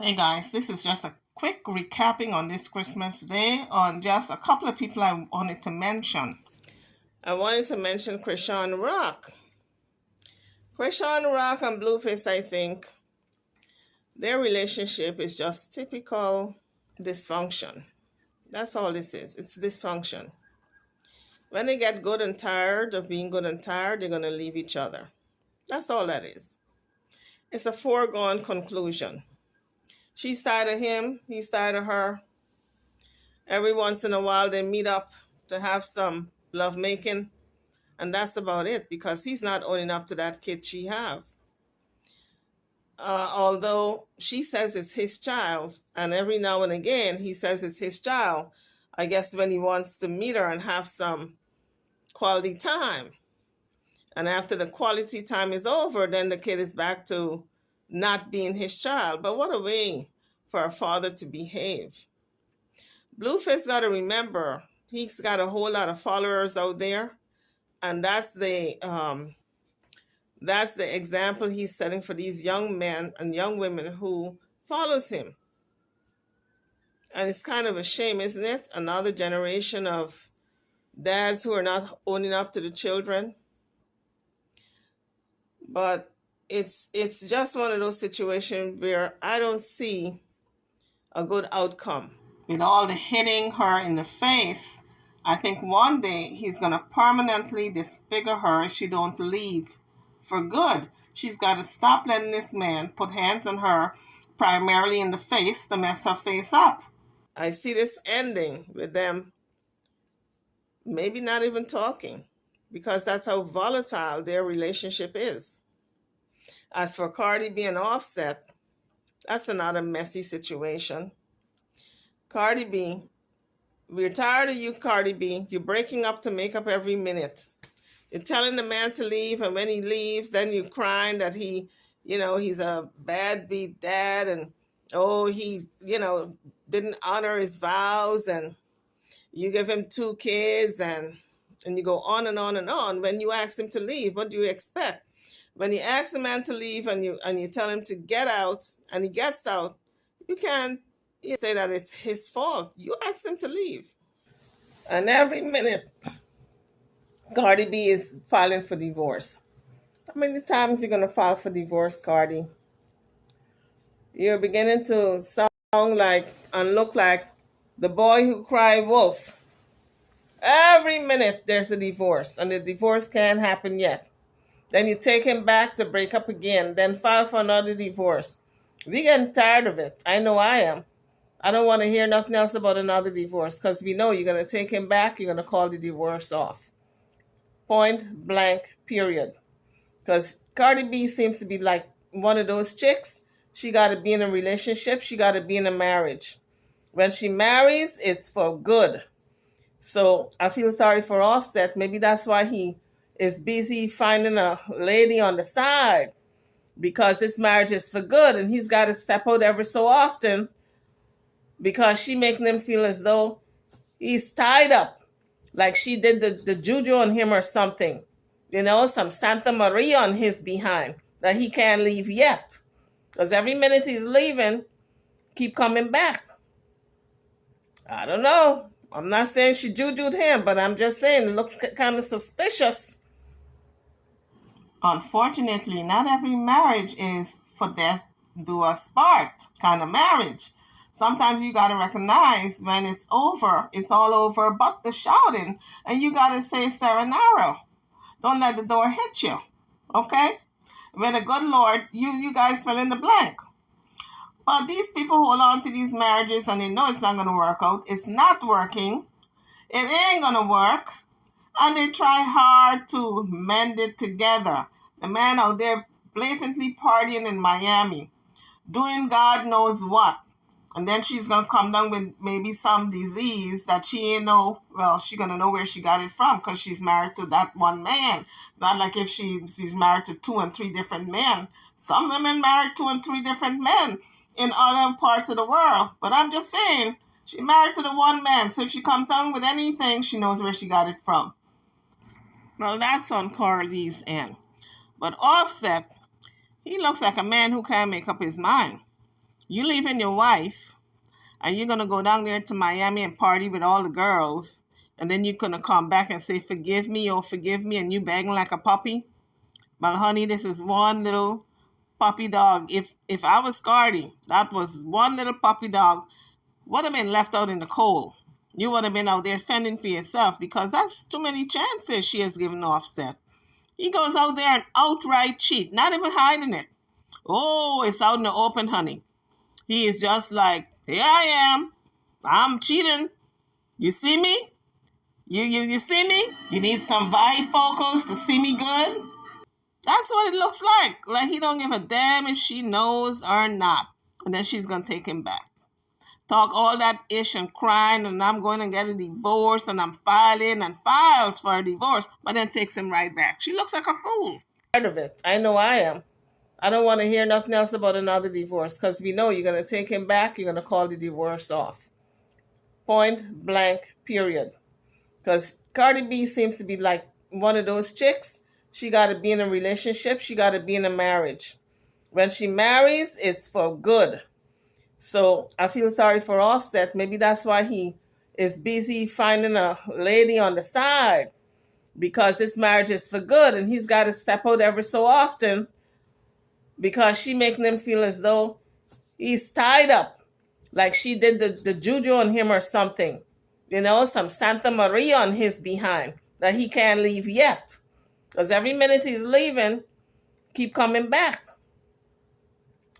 Hey guys, this is just a quick recapping on this Christmas Day on just a couple of people I wanted to mention. I wanted to mention Chrisean Rock. Chrisean Rock and Blueface, I think, their relationship is just typical dysfunction. That's all this is. It's dysfunction. When they get good and tired of being good and tired, they're going to leave each other. That's all that is. It's a foregone conclusion. She's tired of him, he's tired of her. Every once in a while they meet up to have some love making, and that's about it, because he's not owning up to that kid she have. Although she says it's his child, and every now and again he says it's his child, I guess when he wants to meet her and have some quality time. And after the quality time is over, then the kid is back to not being his child. But what a way for a father to behave. Blueface got to remember, he's got a whole lot of followers out there, and that's the example he's setting for these young men and young women who follows him. And it's kind of a shame, isn't it? Another generation of dads who are not owning up to the children. But it's just one of those situations where I don't see a good outcome. With all the hitting her in the face, I think one day he's going to permanently disfigure her if she don't leave for good. She's got to stop letting this man put hands on her, primarily in the face, to mess her face up. I see this ending with them maybe not even talking, because that's how volatile their relationship is. As for Cardi B and Offset, that's another messy situation. Cardi B, we're tired of you, Cardi B. You're breaking up to make up every minute. You're telling the man to leave, and when he leaves, then you're crying that he's a bad beat dad, and he, didn't honor his vows, and you give him 2 kids, and you go on and on and on. When you ask him to leave, what do you expect? When you ask a man to leave and you tell him to get out and he gets out, you can't say that it's his fault. You ask him to leave. And every minute, Cardi B is filing for divorce. How many times are you going to file for divorce, Cardi? You're beginning to sound like and look like the boy who cried wolf. Every minute there's a divorce, and the divorce can't happen yet. Then you take him back to break up again, then file for another divorce. We're getting tired of it. I know I am. I don't want to hear nothing else about another divorce, because we know you're going to take him back, you're going to call the divorce off. Point blank, period. Because Cardi B seems to be like one of those chicks. She got to be in a relationship. She got to be in a marriage. When she marries, it's for good. So I feel sorry for Offset. Maybe that's why he is busy finding a lady on the side, because this marriage is for good, and he's got to step out every so often because she making him feel as though he's tied up, like she did the juju on him or something, some Santa Maria on his behind that he can't leave yet, because every minute he's leaving, keep coming back. I don't know. I'm not saying she jujued him, but I'm just saying it looks kind of suspicious. Unfortunately, not every marriage is for death do us part kind of marriage. Sometimes you got to recognize when it's over, it's all over but the shouting. And you got to say serenaro. Don't let the door hit you. Okay? With the good Lord, you guys fill in the blank. But these people hold on to these marriages and they know it's not going to work out. It's not working. It ain't going to work. And they try hard to mend it together. The man out there blatantly partying in Miami, doing God knows what. And then she's going to come down with maybe some disease that she ain't know. Well, she's going to know where she got it from, because she's married to that one man. Not like if she's married to 2 and 3 different men. Some women married 2 and 3 different men in other parts of the world. But I'm just saying, she married to the one man. So if she comes down with anything, she knows where she got it from. Well, that's on Cardi's end. But Offset, he looks like a man who can't make up his mind. You leaving your wife, and you're gonna go down there to Miami and party with all the girls, and then you're gonna come back and say, "Forgive me, oh forgive me," and you begging like a puppy. Well, honey, this is one little puppy dog. If I was Cardi, that was one little puppy dog would have been left out in the cold. You would have been out there fending for yourself, because that's too many chances she has given Offset. He goes out there and outright cheat, not even hiding it. Oh, it's out in the open, honey. He is just like, here I am. I'm cheating. You see me? You see me? You need some bifocals to see me good? That's what it looks like. Like he don't give a damn if she knows or not. And then she's going to take him back. Talk all that ish and crying, and I'm going to get a divorce, and I'm filing and files for a divorce, but then takes him right back. She looks like a fool. Part of it. I know I am. I don't want to hear nothing else about another divorce, because we know you're going to take him back, you're going to call the divorce off. Point blank, period. Because Cardi B seems to be like one of those chicks. She got to be in a relationship. She got to be in a marriage. When she marries, it's for good. So I feel sorry for Offset. Maybe that's why he is busy finding a lady on the side, because this marriage is for good, and he's got to step out every so often because she making him feel as though he's tied up, like she did the juju on him or something. You know, some Santa Maria on his behind that he can't leave yet. Because every minute he's leaving, keep coming back.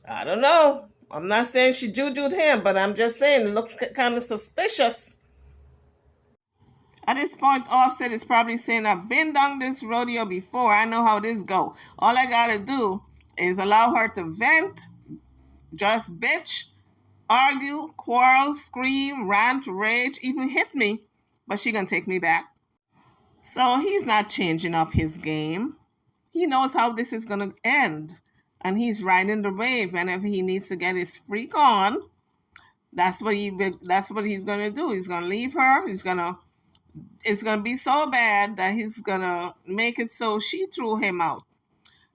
I don't know. I'm not saying she jujued him, but I'm just saying it looks kind of suspicious. At this point, Offset is probably saying, I've been down this rodeo before. I know how this go. All I got to do is allow her to vent, just bitch, argue, quarrel, scream, rant, rage, even hit me, but she gonna take me back. So he's not changing up his game. He knows how this is gonna end, and he's riding the wave. Whenever he needs to get his freak on, that's what he's gonna do. He's gonna leave her. It's gonna be so bad that he's gonna make it so she threw him out.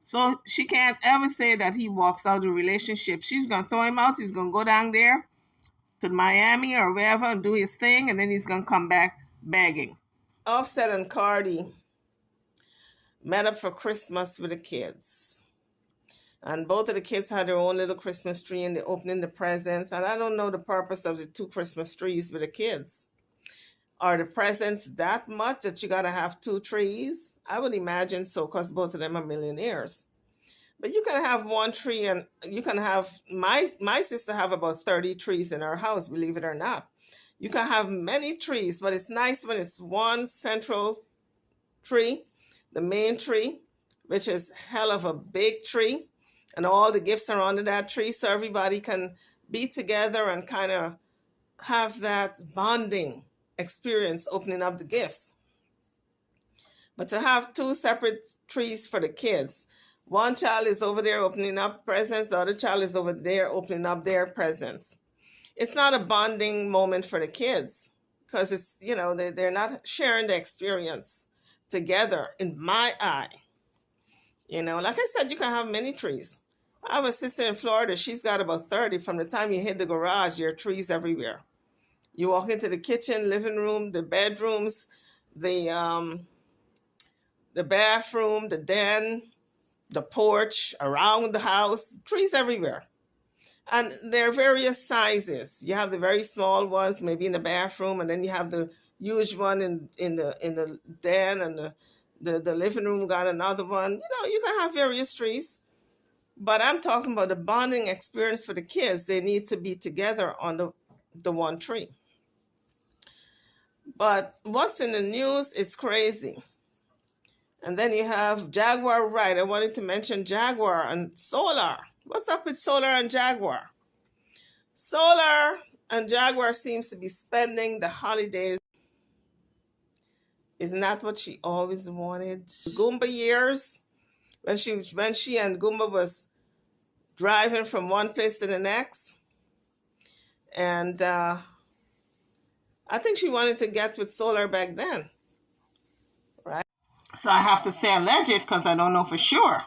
So she can't ever say that he walks out of the relationship. She's going to throw him out. He's going to go down there to Miami or wherever and do his thing, and then he's going to come back begging. Offset and Cardi met up for Christmas with the kids. And both of the kids had their own little Christmas tree, and they're opening the presents. And I don't know the purpose of the 2 Christmas trees with the kids. Are the presents that much that you got to have 2 trees? I would imagine so, because both of them are millionaires. But you can have 1 tree, and you can have, my sister have about 30 trees in her house, believe it or not. You can have many trees, but it's nice when it's one central tree, the main tree, which is hell of a big tree, and all the gifts are under that tree, so everybody can be together and kind of have that bonding experience opening up the gifts. But to have 2 separate trees for the kids, one child is over there opening up presents, the other child is over there opening up their presents. It's not a bonding moment for the kids, because it's, you know, they're not sharing the experience together, in my eye. You know, like I said, you can have many trees. I have a sister in Florida. She's got about 30. From the time you hit the garage, there are trees everywhere. You walk into the kitchen, living room, the bedrooms, the bathroom, the den, the porch, around the house, trees everywhere. And there are various sizes. You have the very small ones, maybe in the bathroom, and then you have the huge one in the den, and the living room got another one. You know, you can have various trees. But I'm talking about the bonding experience for the kids. They need to be together on the one tree. But what's in the news, it's crazy. And then you have Jaguar, right? I wanted to mention Jaguar and Solar. What's up with Solar and Jaguar? Solar and Jaguar seems to be spending the holidays. Isn't that what she always wanted? Goomba years, when she and Goomba was driving from one place to the next. And I think she wanted to get with Solar back then. Right? So I have to say alleged, because I don't know for sure.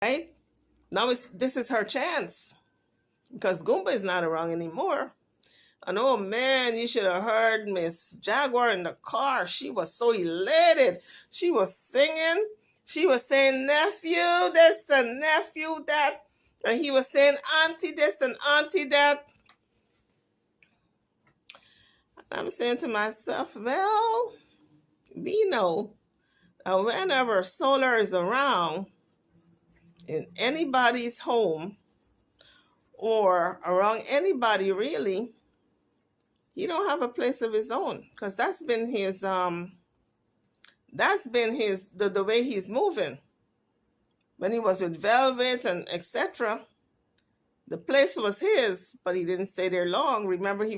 Right? Now this is her chance. because Goomba is not around anymore. And oh man, you should have heard Miss Jaguar in the car. She was so elated. She was singing. She was saying, nephew this and nephew that. And he was saying, auntie this and auntie that. And I'm saying to myself, well, we know that whenever Solar is around in anybody's home or around anybody really, he don't have a place of his own, because that's been his the way he's moving. When he was with Velvet and etc., the place was his, but he didn't stay there long. Remember, he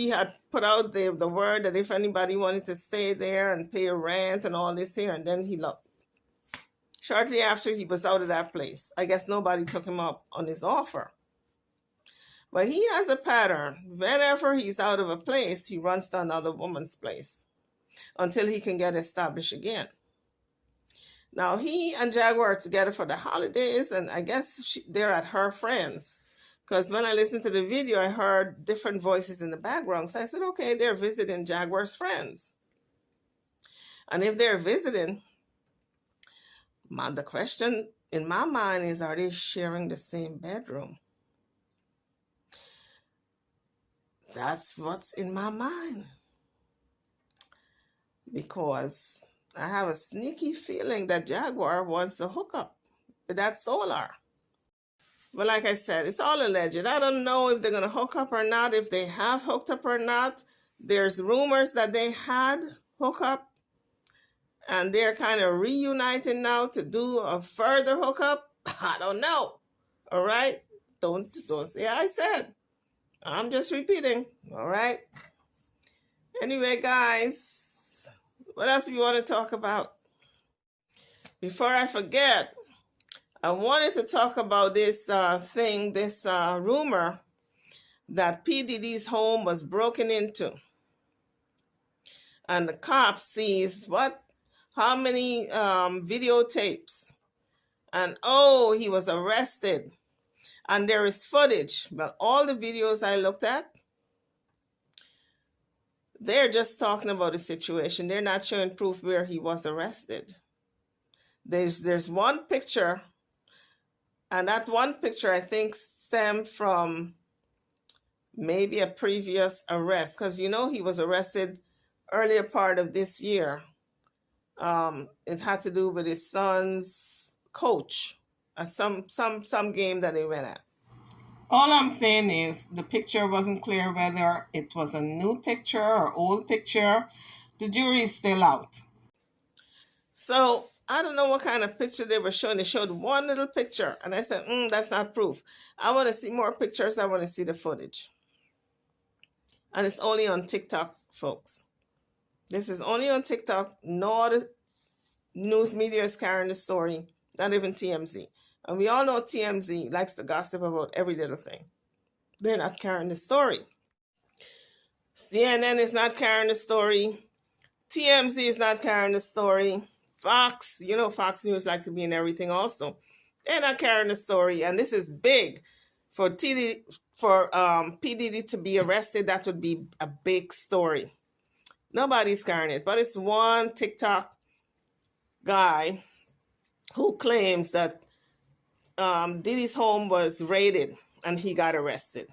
had put out the word that if anybody wanted to stay there and pay rent and all this here, and then he left. Shortly after, he was out of that place. I guess nobody took him up on his offer. But he has a pattern. Whenever he's out of a place, he runs to another woman's place until he can get established again. Now, he and Jaguar are together for the holidays, and I guess they're at her friends. Because when I listened to the video, I heard different voices in the background. So I said, okay, they're visiting Jaguar's friends. And if they're visiting, the question in my mind is, are they sharing the same bedroom? That's what's in my mind. Because I have a sneaky feeling that Jaguar wants to hook up with that Solar. But like I said, it's all alleged. I don't know if they're going to hook up or not, if they have hooked up or not. There's rumors that they had hook up, and they're kind of reuniting now to do a further hookup. I don't know. All right? Don't say I said. I'm just repeating. All right? Anyway, guys, what else do you want to talk about? Before I forget, I wanted to talk about this rumor that P. Diddy's home was broken into. And the cops sees how many videotapes. And he was arrested. And there is footage. But all the videos I looked at, they're just talking about the situation. They're not showing proof where he was arrested. There's one picture, and that one picture I think stemmed from maybe a previous arrest, because he was arrested earlier part of this year. It had to do with his son's coach at some game that they went at. All I'm saying is the picture wasn't clear whether it was a new picture or old picture. The jury is still out. So I don't know what kind of picture they were showing. They showed one little picture, and I said, that's not proof. I want to see more pictures. I want to see the footage. And it's only on TikTok, folks. This is only on TikTok. No other news media is carrying the story, not even TMZ. And we all know TMZ likes to gossip about every little thing. They're not carrying the story. CNN is not carrying the story. TMZ is not carrying the story. Fox, Fox News likes to be in everything also. They're not carrying the story. And this is big. For P. Diddy to be arrested, that would be a big story. Nobody's carrying it. But it's one TikTok guy who claims that Diddy's home was raided and he got arrested.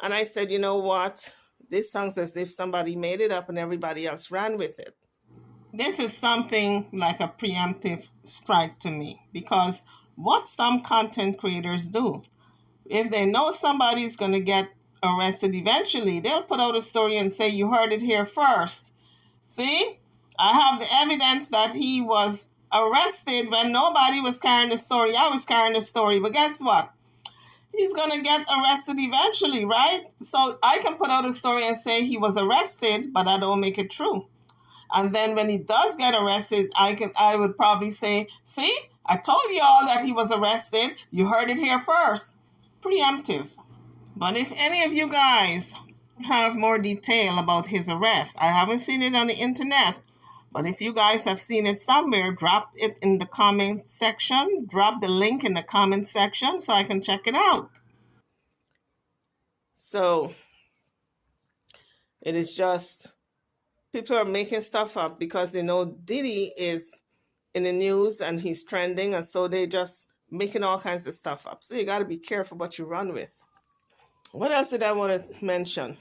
And I said, you know what? This sounds as if somebody made it up and everybody else ran with it. This is something like a preemptive strike to me, because what some content creators do, if they know somebody's going to get arrested eventually, they'll put out a story and say, you heard it here first. See, I have the evidence that he was arrested when nobody was carrying the story. I was carrying the story. But guess what? He's going to get arrested eventually, right? So I can put out a story and say he was arrested, but I don't make it true. And then when he does get arrested, I would probably say, see, I told you all that he was arrested. You heard it here first. Preemptive. But if any of you guys have more detail about his arrest, I haven't seen it on the internet, But if you guys have seen it somewhere, drop it in the comment section. Drop the link in the comment section so I can check it out. So it is just people are making stuff up because they know Diddy is in the news and he's trending, and so they just making all kinds of stuff up. So you got to be careful what you run with. What else did I want to mention?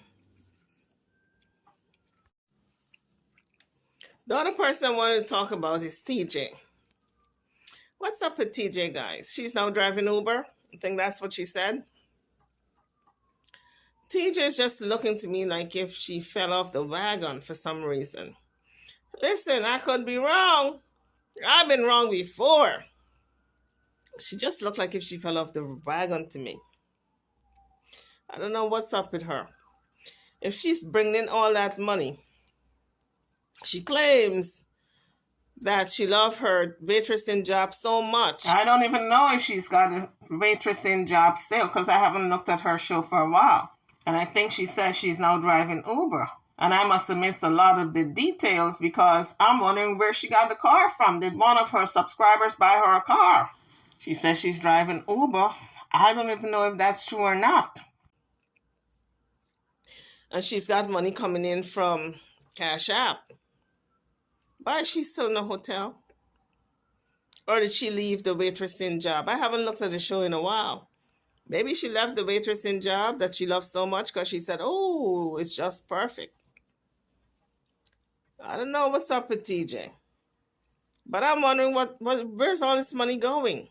The other person I wanted to talk about is TJ. What's up with TJ, guys? She's now driving Uber. I think that's what she said. TJ is just looking to me like if she fell off the wagon for some reason. Listen, I could be wrong. I've been wrong before. She just looked like if she fell off the wagon to me. I don't know what's up with her. If she's bringing in all that money, she claims that she loves her waitressing job so much. I don't even know if she's got a waitressing job still because I haven't looked at her show for a while. And I think she says she's now driving Uber. And I must have missed a lot of the details because I'm wondering where she got the car from. Did one of her subscribers buy her a car? She says she's driving Uber. I don't even know if that's true or not. And she's got money coming in from Cash App. Why is she still in the hotel? Or did she leave the waitressing job? I haven't looked at the show in a while. Maybe she left the waitressing job that she loves so much because she said, oh, it's just perfect. I don't know what's up with TJ. But I'm wondering where's all this money going?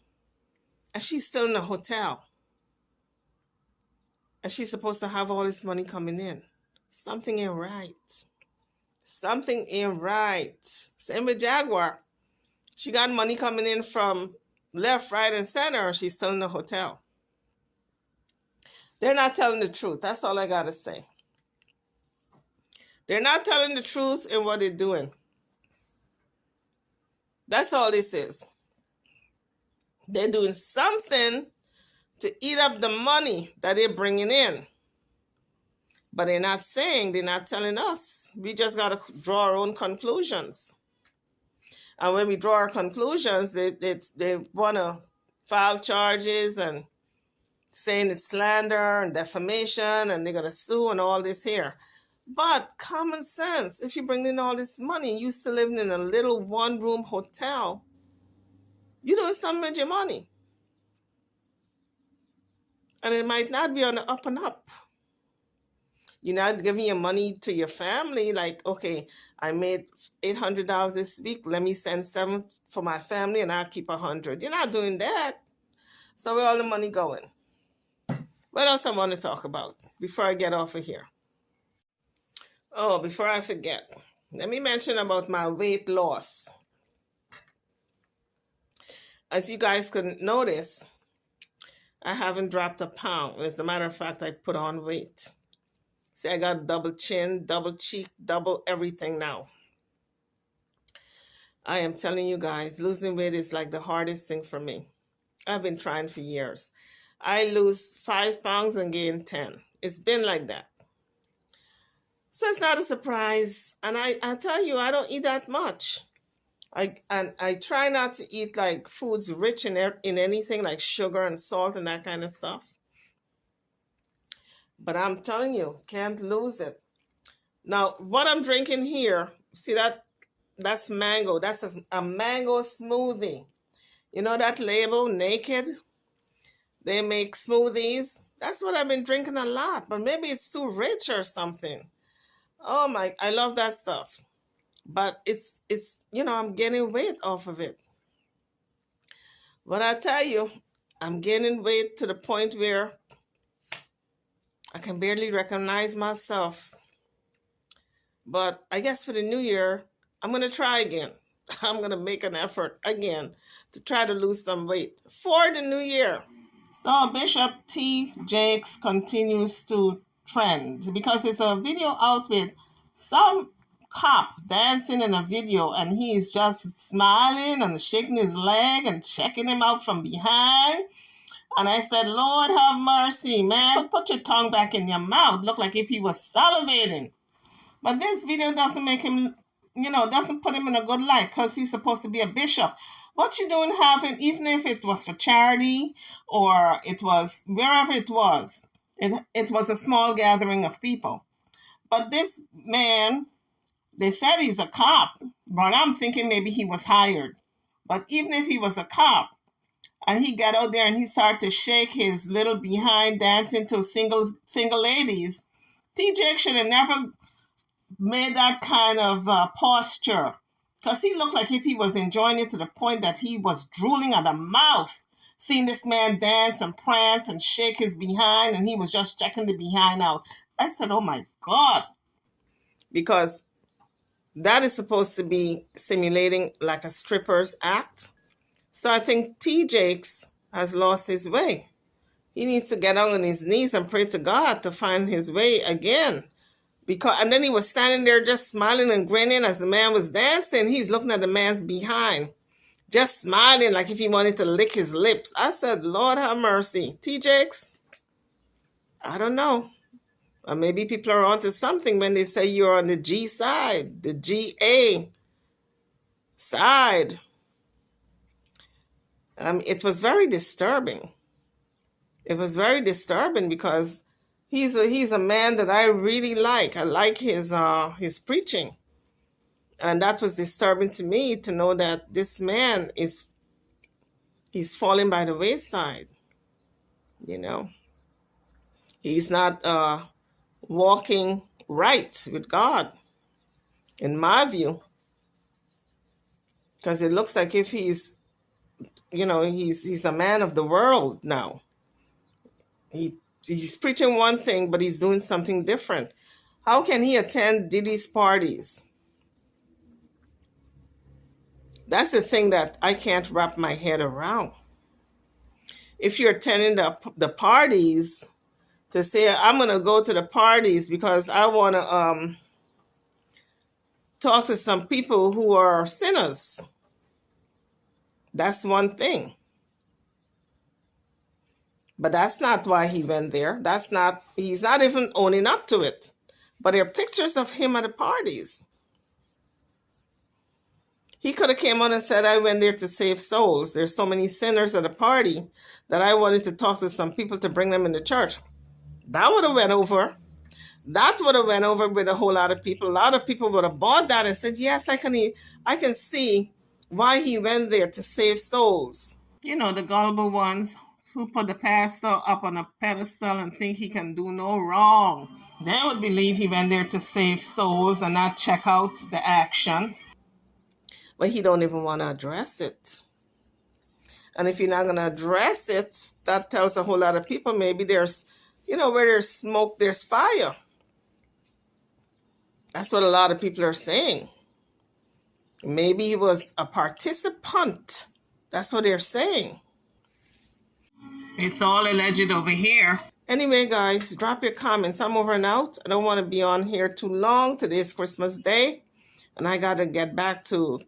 And she's still in the hotel. And she's supposed to have all this money coming in. Something ain't right. Something ain't right. Same with Jaguar. She got money coming in from left, right, and center. She's still in the hotel. They're not telling the truth. That's all I got to say. They're not telling the truth in what they're doing. That's all this is. They're doing something to eat up the money that they're bringing in. But they're not saying, they're not telling us. We just got to draw our own conclusions. And when we draw our conclusions, they want to file charges and saying it's slander and defamation and they're going to sue and all this here. But common sense, if you bring in all this money, you still living in a little one-room hotel, you're doing something with your money. And it might not be on the up and up. You're not giving your money to your family like, okay, I made $800 this week. Let me send $7 for my family and I'll keep $100. You're not doing that. So where all the money going? What else I want to talk about before I get off of here? Oh, before I forget, let me mention about my weight loss. As you guys could notice, I haven't dropped a pound. As a matter of fact, I put on weight. See, I got double chin, double cheek, double everything now. I am telling you guys, losing weight is like the hardest thing for me. I've been trying for years. I lose 5 pounds and gain 10. It's been like that. So it's not a surprise. And I tell you, I don't eat that much. I try not to eat like foods rich in anything like sugar and salt and that kind of stuff. But I'm telling you, can't lose it. Now, what I'm drinking here, see that's mango. That's a mango smoothie. You know that label, Naked? They make smoothies. That's what I've been drinking a lot. But maybe it's too rich or something. Oh my, I love that stuff. But it's I'm gaining weight off of it. But I tell you, I'm gaining weight to the point where I can barely recognize myself. But I guess for the new year, I'm going to try again. I'm going to make an effort again to try to lose some weight for the new year. So Bishop T. Jakes continues to trend because there's a video out with some cop dancing in a video and he's just smiling and shaking his leg and checking him out from behind. And I said, Lord have mercy, man. Put your tongue back in your mouth. Look like if he was salivating. But this video doesn't make him doesn't put him in a good light because he's supposed to be a bishop. What you doing having, even if it was for charity or it was wherever it was a small gathering of people. But this man, they said he's a cop, but I'm thinking maybe he was hired. But even if he was a cop, and he got out there and he started to shake his little behind, dancing to single ladies, TJ should have never made that kind of posture, because he looked like if he was enjoying it to the point that he was drooling at the mouth, seeing this man dance and prance and shake his behind, and he was just checking the behind out. I said, oh my God, because that is supposed to be simulating like a stripper's act. So I think T. Jakes has lost his way. He needs to get on his knees and pray to God to find his way again. And then he was standing there just smiling and grinning as the man was dancing. He's looking at the man's behind, just smiling like if he wanted to lick his lips. I said, Lord have mercy. T. Jakes, I don't know. Or maybe people are onto something when they say you're on the G side, the GA side. It was very disturbing. It was very disturbing because he's a man that I really like. I like his preaching. And that was disturbing to me to know that this man he's falling by the wayside. He's not walking right with God, in my view. Because it looks like if he's a man of the world now. He's preaching one thing, but he's doing something different. How can he attend Diddy's parties? That's the thing that I can't wrap my head around. If you're attending the parties, to say, I'm going to go to the parties because I want to talk to some people who are sinners. That's one thing. But that's not why he went there. He's not even owning up to it. But there are pictures of him at the parties. He could have came on and said, I went there to save souls. There's so many sinners at the party that I wanted to talk to some people to bring them in the church. That would have went over. That would have went over with a whole lot of people. A lot of people would have bought that and said, yes, I can see why he went there to save souls. The gullible ones who put the pastor up on a pedestal and think he can do no wrong. They would believe he went there to save souls and not check out the action. But he don't even want to address it. And if you're not going to address it, that tells a whole lot of people maybe there's, where there's smoke, there's fire. That's what a lot of people are saying. Maybe he was a participant. That's what they're saying. It's all alleged over here. Anyway, guys, drop your comments. I'm over and out. I don't want to be on here too long. Today's Christmas Day, and I got to get back to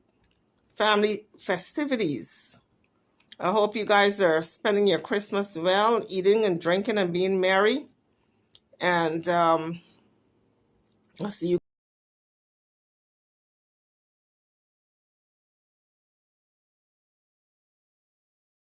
family festivities. I hope you guys are spending your Christmas well, eating and drinking and being merry. And I'll see you.